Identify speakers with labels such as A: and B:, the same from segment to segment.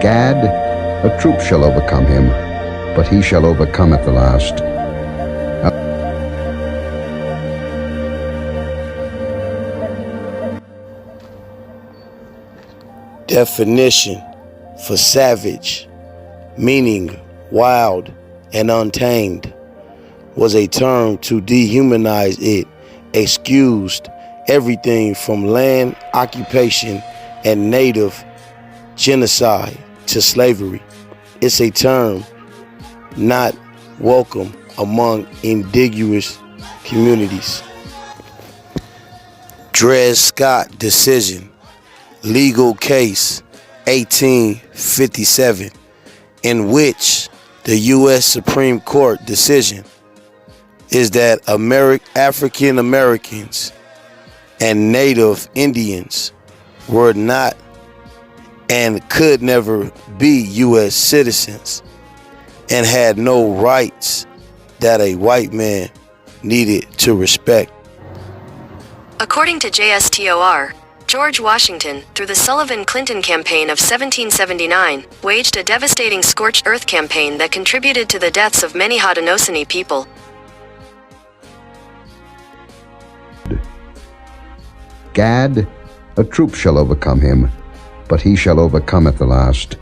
A: Gad, a troop shall overcome him, but he shall overcome at the last.
B: Definition for savage, meaning wild and untamed, was a term to dehumanize it, excused everything from land occupation and native genocide to slavery. It's a term not welcome among indigenous communities. Dred Scott decision, legal case 1857, in which the U.S. Supreme Court decision is that African Americans and Native Indians were not and could never be U.S. citizens and had no rights that a white man needed to respect.
C: According to JSTOR, George Washington, through the Sullivan-Clinton campaign of 1779, waged a devastating scorched earth campaign that contributed to the deaths of many Haudenosaunee people.
A: Gad, a troop shall overcome him, but he shall overcome at the last.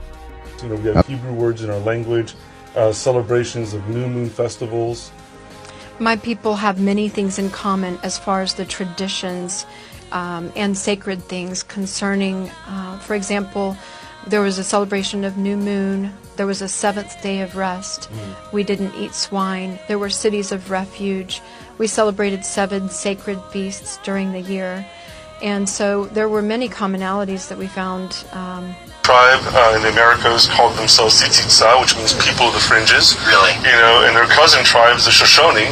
D: We have Hebrew words in our language, celebrations of new moon festivals.
E: My people have many things in common as far as the traditions and sacred things concerning, for example, there was a celebration of new moon, there was a seventh day of rest, we didn't eat swine, there were cities of refuge, we celebrated 7 sacred feasts during the year, and so there were many commonalities that we found.
D: Tribe in the Americas called themselves Tsitsa, which means people of the fringes.
F: Really?
D: You know, and their cousin tribes, the Shoshone,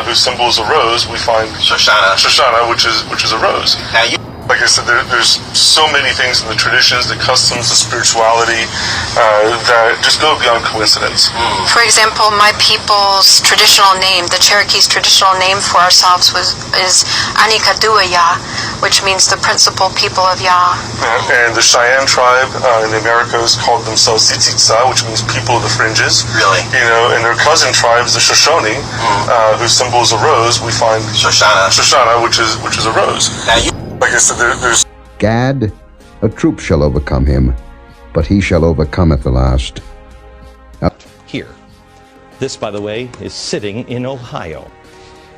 D: whose symbol is a rose, we find Shoshana, which is a rose.
F: Now you.
D: Like I said, there's so many things in the traditions, the customs, the spirituality that just go beyond coincidence.
G: For example, my people's traditional name, the Cherokee's traditional name for ourselves is Anikaduaya, which means the principal people of Yah.
D: And the Cheyenne tribe in the Americas called themselves Tsitsa, which means people of the fringes.
F: Really?
D: You know, and their cousin tribes, the Shoshone, whose symbol is a rose, we find Shoshana, which is a rose.
F: Now you.
D: Like I said, there's
A: Gad, a troop shall overcome him, but he shall overcome at the last.
H: Here. This, by the way, is sitting in Ohio.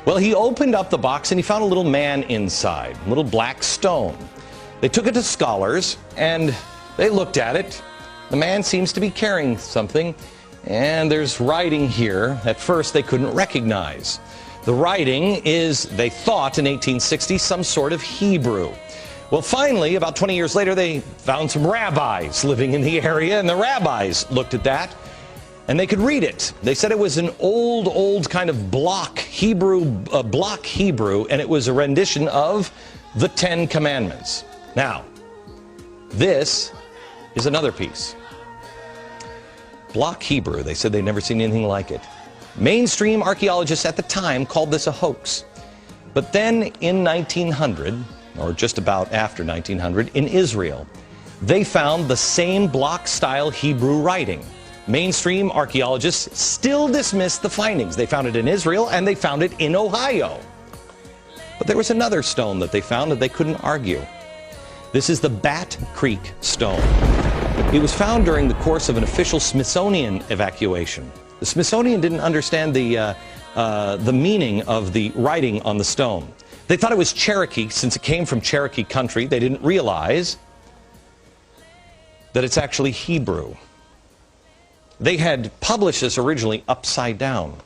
H: Well, he opened up the box and he found a little man inside, a little black stone. They took it to scholars and they looked at it. The man seems to be carrying something, and there's writing here at first they couldn't recognize. The writing is, they thought in 1860, some sort of Hebrew. Well, finally, about 20 years later, they found some rabbis living in the area, and the rabbis looked at that, and they could read it. They said it was an old kind of block Hebrew, and it was a rendition of the 10 Commandments. Now, this is another piece. Block Hebrew, they said they'd never seen anything like it. Mainstream archaeologists at the time called this a hoax. But then in 1900, or just about after 1900, in Israel, they found the same block-style Hebrew writing. Mainstream archaeologists still dismissed the findings. They found it in Israel, and they found it in Ohio. But there was another stone that they found that they couldn't argue. This is the Bat Creek stone. It was found during the course of an official Smithsonian evacuation. The Smithsonian didn't understand the meaning of the writing on the stone. They thought it was Cherokee, since it came from Cherokee country. They didn't realize that it's actually Hebrew. They had published this originally upside down.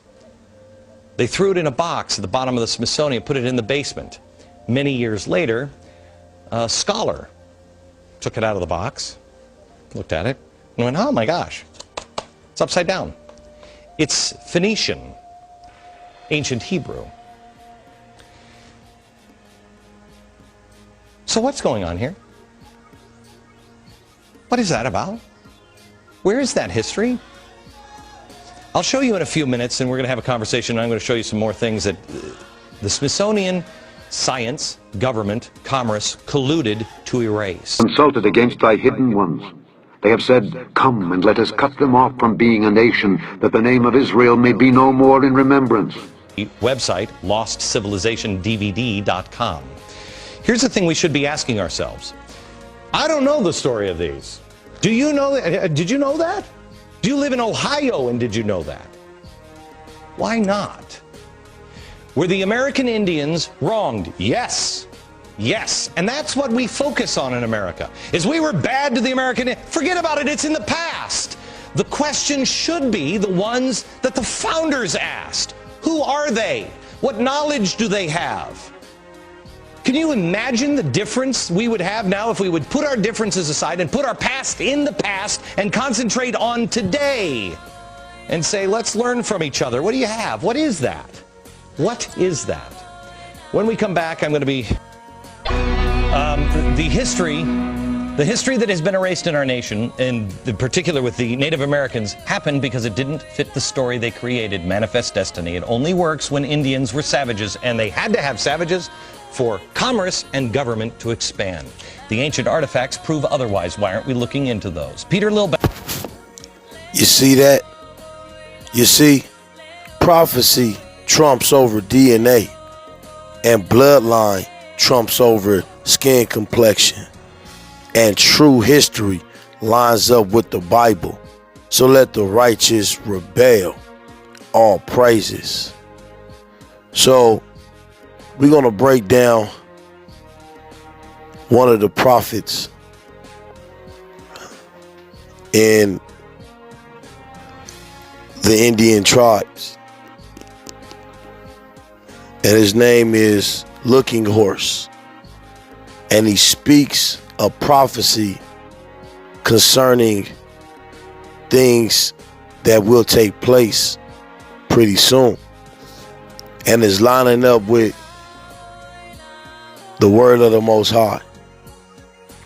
H: They threw it in a box at the bottom of the Smithsonian, put it in the basement. Many years later, a scholar took it out of the box, looked at it, and went, oh my gosh, it's upside down. It's Phoenician, ancient Hebrew. So what's going on here? What is that about? Where is that history? I'll show you in a few minutes, and we're going to have a conversation, and I'm going to show you some more things that the Smithsonian, science, government, commerce colluded to erase.
I: Consulted against thy hidden ones,
F: They have said, "Come and let us cut them off from being a nation, that the name of Israel may be no more in remembrance."
H: Website, lostcivilizationdvd.com. Here's the thing we should be asking ourselves. I don't know the story of these. Do you know that? Did you know that? Do you live in Ohio and did you know that? Why not? Were the American Indians wronged? Yes. Yes. And that's what we focus on in America, is we were bad to the American. Forget about it. It's in the past. The question should be the ones that the founders asked. Who are they? What knowledge do they have? Can you imagine the difference we would have now if we would put our differences aside and put our past in the past and concentrate on today and say, let's learn from each other. What do you have? What is that? What is that? When we come back, I'm going to be the history that has been erased in our nation, and in particular with the Native Americans, happened because it didn't fit the story they created, Manifest Destiny. It only works when Indians were savages, and they had to have savages for commerce and government to expand. The ancient artifacts prove otherwise. Why aren't we looking into those? Peter Lilbeck.
B: You see that? You see, prophecy trumps over DNA, and bloodline trumps over skin complexion, and true history lines up with the Bible. So let the righteous rebel. All praises. So we're going to break down one of the prophets in the Indian tribes. And his name is Looking Horse. And he speaks a prophecy concerning things that will take place pretty soon. And is lining up with the word of the Most High,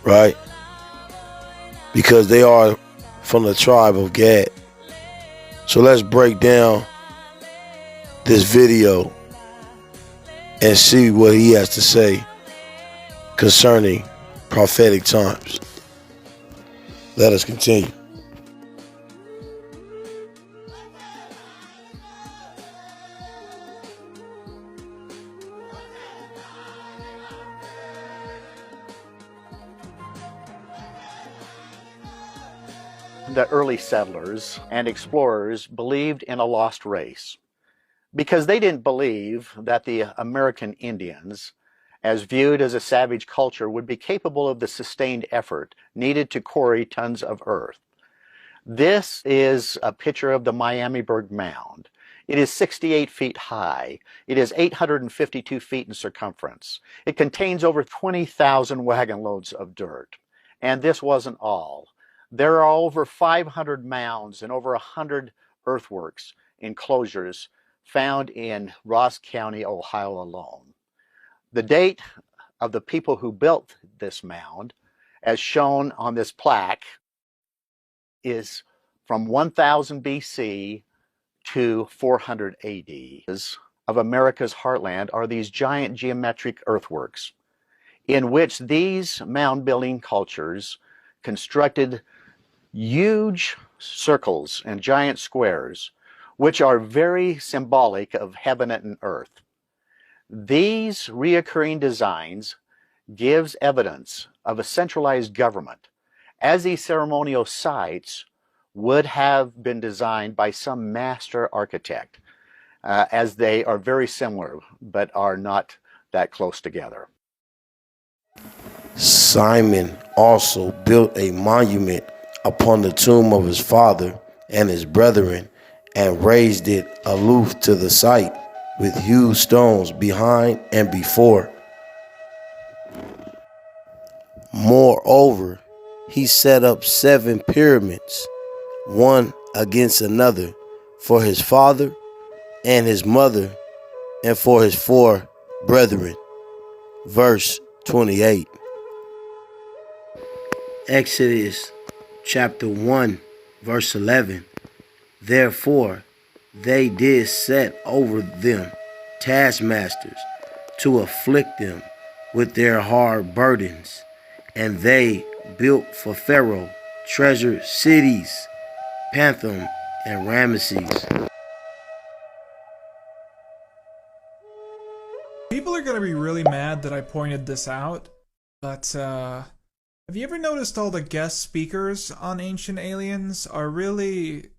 B: right? Because they are from the tribe of Gad. So let's break down this video and see what he has to say concerning prophetic times. Let us continue.
I: The early settlers and explorers believed in a lost race because they didn't believe that the American Indians, as viewed as a savage culture, would be capable of the sustained effort needed to quarry tons of earth. This is a picture of the Miamisburg Mound. It is 68 feet high. It is 852 feet in circumference. It contains over 20,000 wagon loads of dirt. And this wasn't all. There are over 500 mounds and over 100 earthworks enclosures found in Ross County, Ohio alone. The date of the people who built this mound, as shown on this plaque, is from 1000 BC to 400 AD. Of America's heartland are these giant geometric earthworks, in which these mound building cultures constructed huge circles and giant squares, which are very symbolic of heaven and earth. These reoccurring designs gives evidence of a centralized government, as these ceremonial sites would have been designed by some master architect, as they are very similar but are not that close together.
B: Simon also built a monument upon the tomb of his father and his brethren, and raised it aloof to the site with huge stones behind and before. Moreover, he set up 7 pyramids, one against another, for his father and his mother, and for his 4 brethren. Verse 28. Exodus chapter 1, verse 11. Therefore, they did set over them taskmasters to afflict them with their hard burdens, and they built for Pharaoh treasured cities, Pantheon, and Ramesses.
J: People are going to be really mad that I pointed this out, but have you ever noticed all the guest speakers on Ancient Aliens are really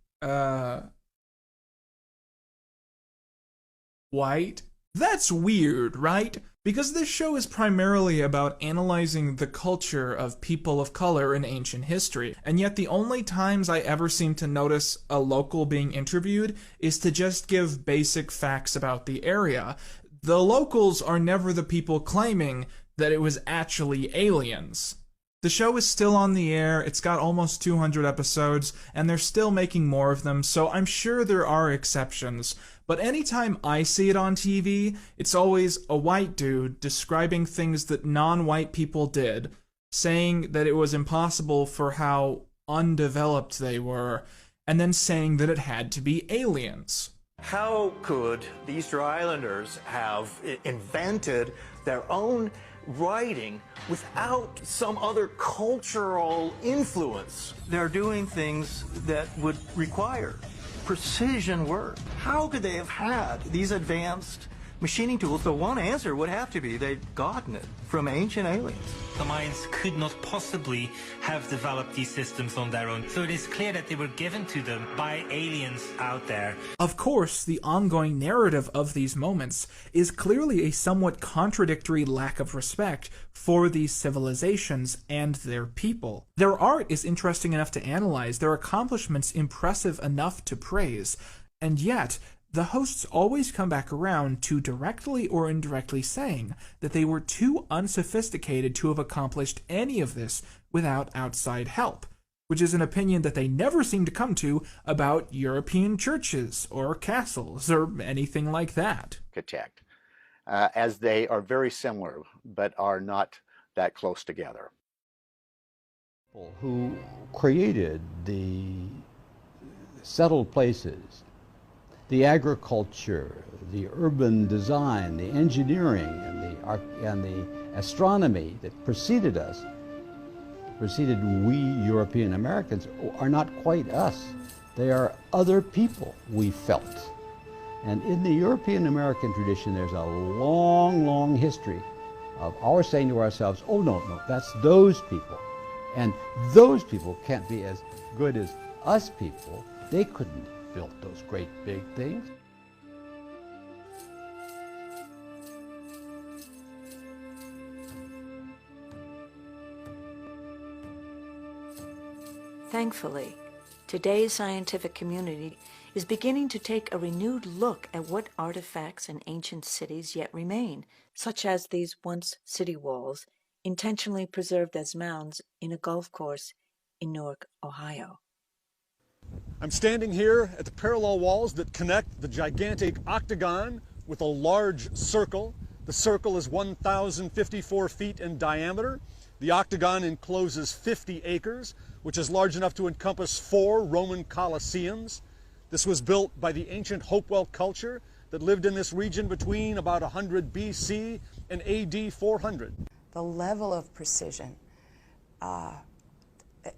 J: white? That's weird, right? Because this show is primarily about analyzing the culture of people of color in ancient history, and yet the only times I ever seem to notice a local being interviewed is to just give basic facts about the area. The locals are never the people claiming that it was actually aliens. The show is still on the air, it's got almost 200 episodes, and they're still making more of them, so I'm sure there are exceptions. But anytime I see it on TV, it's always a white dude describing things that non-white people did, saying that it was impossible for how undeveloped they were, and then saying that it had to be aliens.
K: How could the Easter Islanders have invented their own writing without some other cultural influence? They're doing things that would require precision work. How could they have had these advanced machining tools? The one answer would have to be they'd gotten it from ancient aliens.
L: The Mayans could not possibly have developed these systems on their own, so it is clear that they were given to them by aliens out there.
J: Of course, the ongoing narrative of these moments is clearly a somewhat contradictory lack of respect for these civilizations and their people. Their art is interesting enough to analyze, their accomplishments impressive enough to praise, and yet the hosts always come back around to directly or indirectly saying that they were too unsophisticated to have accomplished any of this without outside help, which is an opinion that they never seem to come to about European churches or castles or anything like that.
I: Architect, as they are very similar but are not that close together.
M: Who created the settled places, the agriculture, the urban design, the engineering, and the astronomy that preceded us, preceded we European Americans, are not quite us. They are other people, we felt. And in the European American tradition, there's a long, long history of our saying to ourselves, oh no, that's those people. And those people can't be as good as us people. They couldn't built those great big things.
N: Thankfully, today's scientific community is beginning to take a renewed look at what artifacts and ancient cities yet remain, such as these once city walls, intentionally preserved as mounds in a golf course in Newark, Ohio.
O: I'm standing here at the parallel walls that connect the gigantic octagon with a large circle. The circle is 1,054 feet in diameter. The octagon encloses 50 acres, which is large enough to encompass 4 Roman Colosseums. This was built by the ancient Hopewell culture that lived in this region between about 100 BC and AD 400.
P: The level of precision,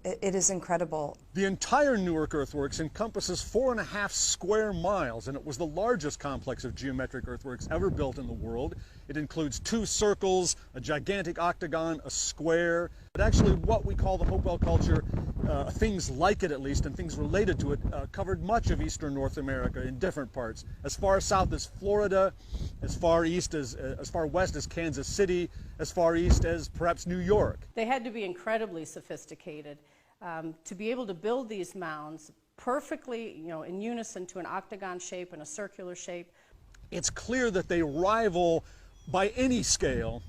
P: it is incredible.
O: The entire Newark earthworks encompasses 4.5 square miles, and it was the largest complex of geometric earthworks ever built in the world. It includes 2 circles, a gigantic octagon, a square. But actually what we call the Hopewell culture, things like it at least, and things related to it, covered much of eastern North America in different parts. As far south as Florida, as far west as Kansas City, as far east as perhaps New York.
Q: They had to be incredibly sophisticated to be able to build these mounds perfectly, in unison to an octagon shape and a circular shape.
O: It's clear that they rival, by any scale,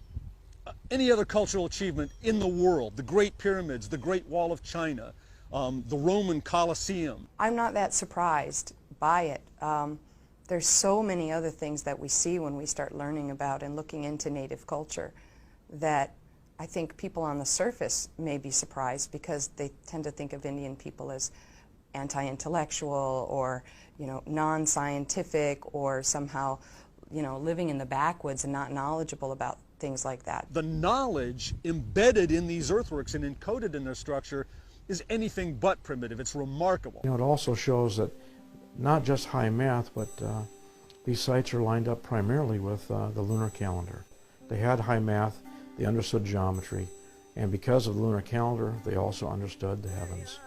O: any other cultural achievement in the world. The Great Pyramids, the Great Wall of China, the Roman Colosseum.
P: I'm not that surprised by it. There's so many other things that we see when we start learning about and looking into Native culture that I think people on the surface may be surprised because they tend to think of Indian people as anti-intellectual or, non-scientific or somehow, living in the backwoods and not knowledgeable about things like that.
O: The knowledge embedded in these earthworks and encoded in their structure is anything but primitive. It's remarkable.
R: You know, it also shows that not just high math, but these sites are lined up primarily with the lunar calendar. They had high math, they understood geometry, and because of the lunar calendar, they also understood the heavens,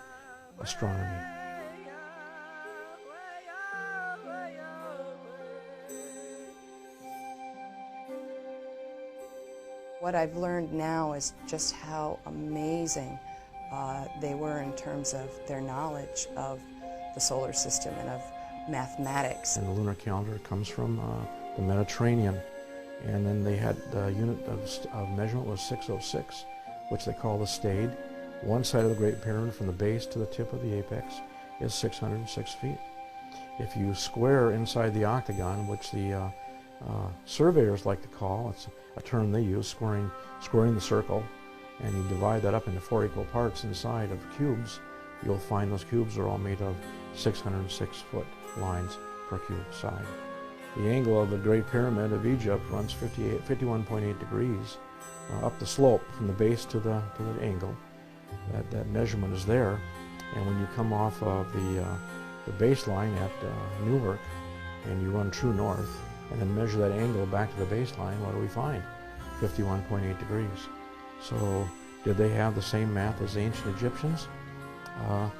R: astronomy.
P: What I've learned now is just how amazing they were in terms of their knowledge of the solar system and of mathematics.
R: And the lunar calendar comes from the Mediterranean, and then they had the unit of measurement was 606, which they call the stade. One side of the Great Pyramid from the base to the tip of the apex is 606 feet. If you square inside the octagon, which the surveyors like to call, it's a term they use, squaring the circle, and you divide that up into 4 equal parts inside of cubes, you'll find those cubes are all made of 606-foot lines per cube side. The angle of the Great Pyramid of Egypt runs 51.8 degrees up the slope from the base to the angle. That measurement is there, and when you come off of the baseline at Newark and you run true north and then measure that angle back to the baseline, what do we find? 51.8 degrees. So did they have the same math as the ancient Egyptians?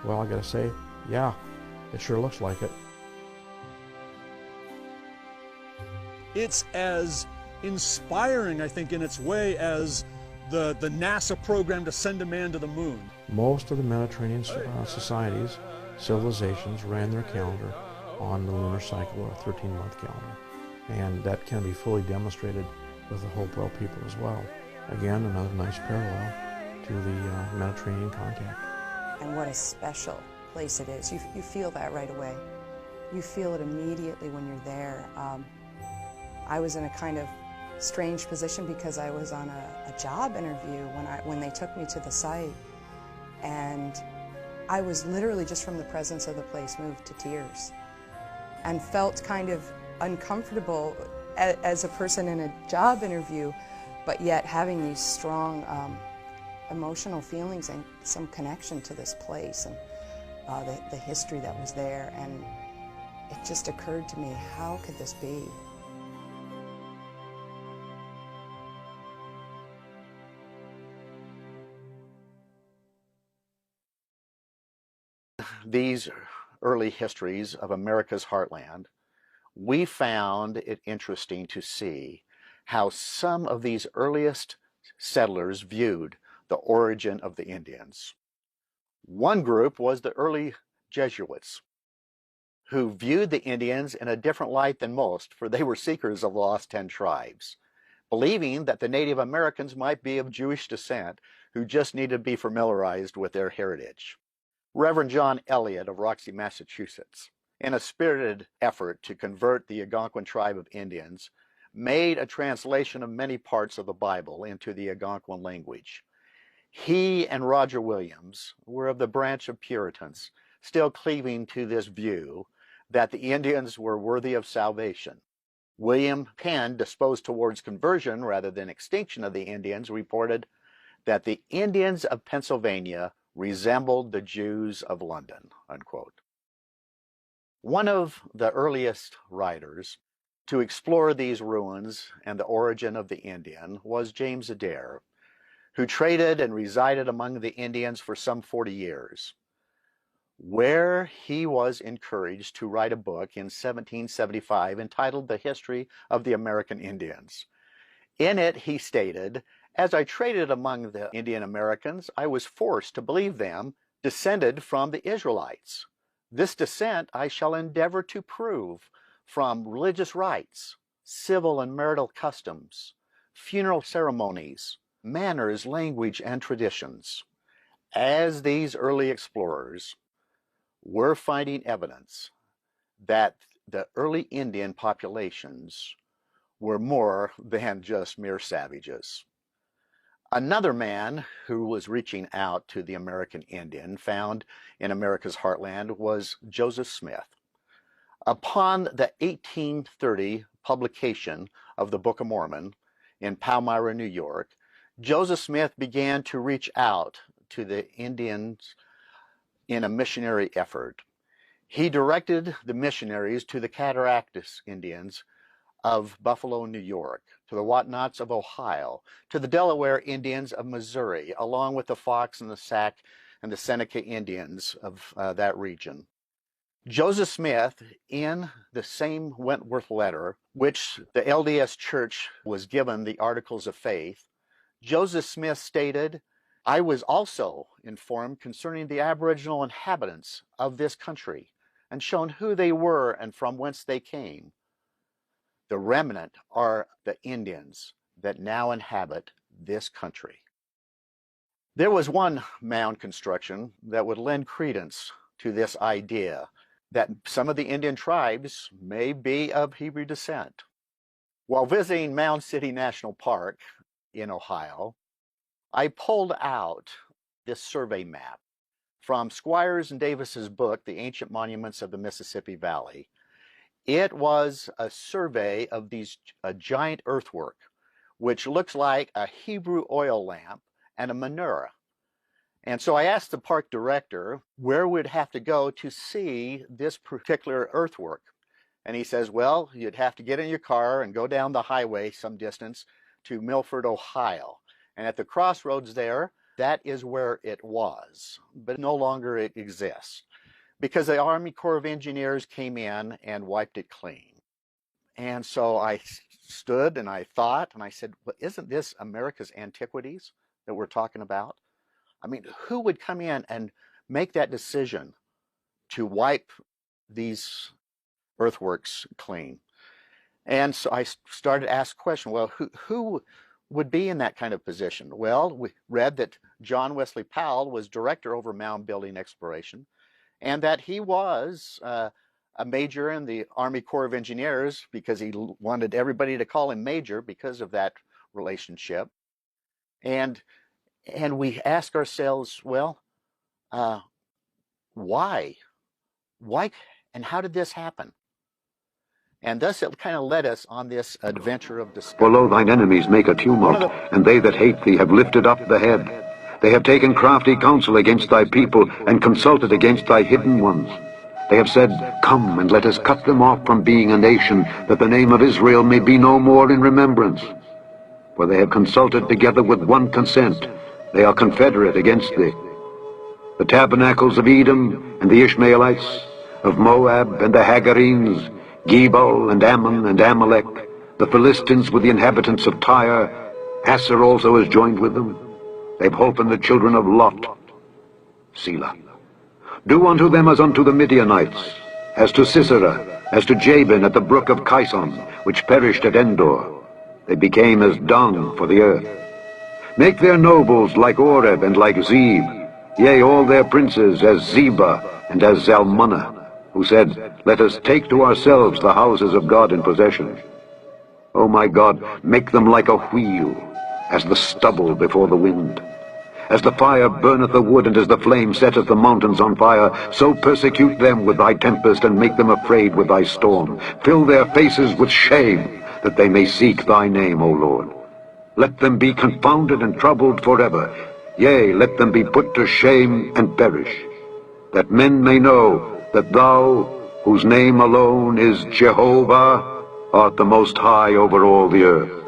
R: Well, I gotta say, yeah, it sure looks like it.
O: It's as inspiring, I think, in its way as the NASA program to send a man to the moon.
R: Most of the Mediterranean societies, civilizations, ran their calendar on the lunar cycle, or a 13-month calendar. And that can be fully demonstrated with the Hopewell people as well. Again, another nice parallel to the Mediterranean contact.
P: And what a special place it is. You feel that right away. You feel it immediately when you're there. I was in a kind of strange position because I was on a job interview when they took me to the site, and I was literally just from the presence of the place moved to tears and felt kind of uncomfortable as a person in a job interview, but yet having these strong emotional feelings and some connection to this place and the history that was there. And it just occurred to me, how could this be?
I: These early histories of America's heartland, we found it interesting to see how some of these earliest settlers viewed the origin of the Indians. One group was the early Jesuits, who viewed the Indians in a different light than most, for they were seekers of the lost 10 tribes, believing that the Native Americans might be of Jewish descent who just needed to be familiarized with their heritage. Reverend John Elliott of Roxbury, Massachusetts, in a spirited effort to convert the Algonquin tribe of Indians, made a translation of many parts of the Bible into the Algonquin language. He and Roger Williams were of the branch of Puritans, still cleaving to this view that the Indians were worthy of salvation. William Penn, disposed towards conversion rather than extinction of the Indians, reported that the Indians of Pennsylvania resembled the Jews of London, unquote. One of the earliest writers to explore these ruins and the origin of the Indian was James Adair, who traded and resided among the Indians for some 40 years, where he was encouraged to write a book in 1775 entitled The History of the American Indians. In it, he stated, "As I traded among the Indian Americans, I was forced to believe them descended from the Israelites. This descent I shall endeavor to prove from religious rites, civil and marital customs, funeral ceremonies, manners, language, and traditions." As these early explorers were finding evidence that the early Indian populations were more than just mere savages. Another man who was reaching out to the American Indian found in America's heartland was Joseph Smith. Upon the 1830 publication of the Book of Mormon in Palmyra, New York, Joseph Smith began to reach out to the Indians in a missionary effort. He directed the missionaries to the Cataractus Indians of Buffalo, New York, to the Whatnots of Ohio, to the Delaware Indians of Missouri, along with the Fox and the Sac and the Seneca Indians of that region. Joseph Smith, in the same Wentworth letter, which the LDS Church was given the Articles of Faith, Joseph Smith stated, "I was also informed concerning the aboriginal inhabitants of this country, and shown who they were and from whence they came. The remnant are the Indians that now inhabit this country." There was one mound construction that would lend credence to this idea that some of the Indian tribes may be of Hebrew descent. While visiting Mound City National Park in Ohio, I pulled out this survey map from Squires and Davis's book, The Ancient Monuments of the Mississippi Valley. It was a survey of a giant earthwork, which looks like a Hebrew oil lamp and a menorah. And so I asked the park director where we'd have to go to see this particular earthwork. And he says, well, you'd have to get in your car and go down the highway some distance to Milford, Ohio. And at the crossroads there, that is where it was, but no longer it exists, because the Army Corps of Engineers came in and wiped it clean. And so I stood and I thought, and I said, well, isn't this America's antiquities that we're talking about? I mean, who would come in and make that decision to wipe these earthworks clean? And so I started to ask the question, well, who would be in that kind of position? Well, we read that John Wesley Powell was director over mound building exploration, and that he was a major in the Army Corps of Engineers, because he wanted everybody to call him Major because of that relationship. And we ask ourselves, well, why? Why, and how did this happen? And thus it kind of led us on this adventure of discovery.
F: For lo, thine enemies make a tumult, and they that hate thee have lifted up the head. They have taken crafty counsel against thy people, and consulted against thy hidden ones. They have said, come, and let us cut them off from being a nation, that the name of Israel may be no more in remembrance. For they have consulted together with one consent. They are confederate against thee. The tabernacles of Edom and the Ishmaelites, of Moab and the Hagarenes, Gebal and Ammon and Amalek, the Philistines with the inhabitants of Tyre, Asser also is joined with them. They've holpen the children of Lot. Selah. Do unto them as unto the Midianites, as to Sisera, as to Jabin at the brook of Kison, which perished at Endor. They became as dung for the earth. Make their nobles like Oreb and like Zeb, yea, all their princes as Zebah and as Zalmunna, who said, let us take to ourselves the houses of God in possession. O my God, make them like a wheel, as the stubble before the wind. As the fire burneth the wood, and as the flame setteth the mountains on fire, so persecute them with thy tempest, and make them afraid with thy storm. Fill their faces with shame, that they may seek thy name, O Lord. Let them be confounded and troubled forever. Yea, let them be put to shame and perish, that men may know that thou, whose name alone is Jehovah, art the most high over all the earth.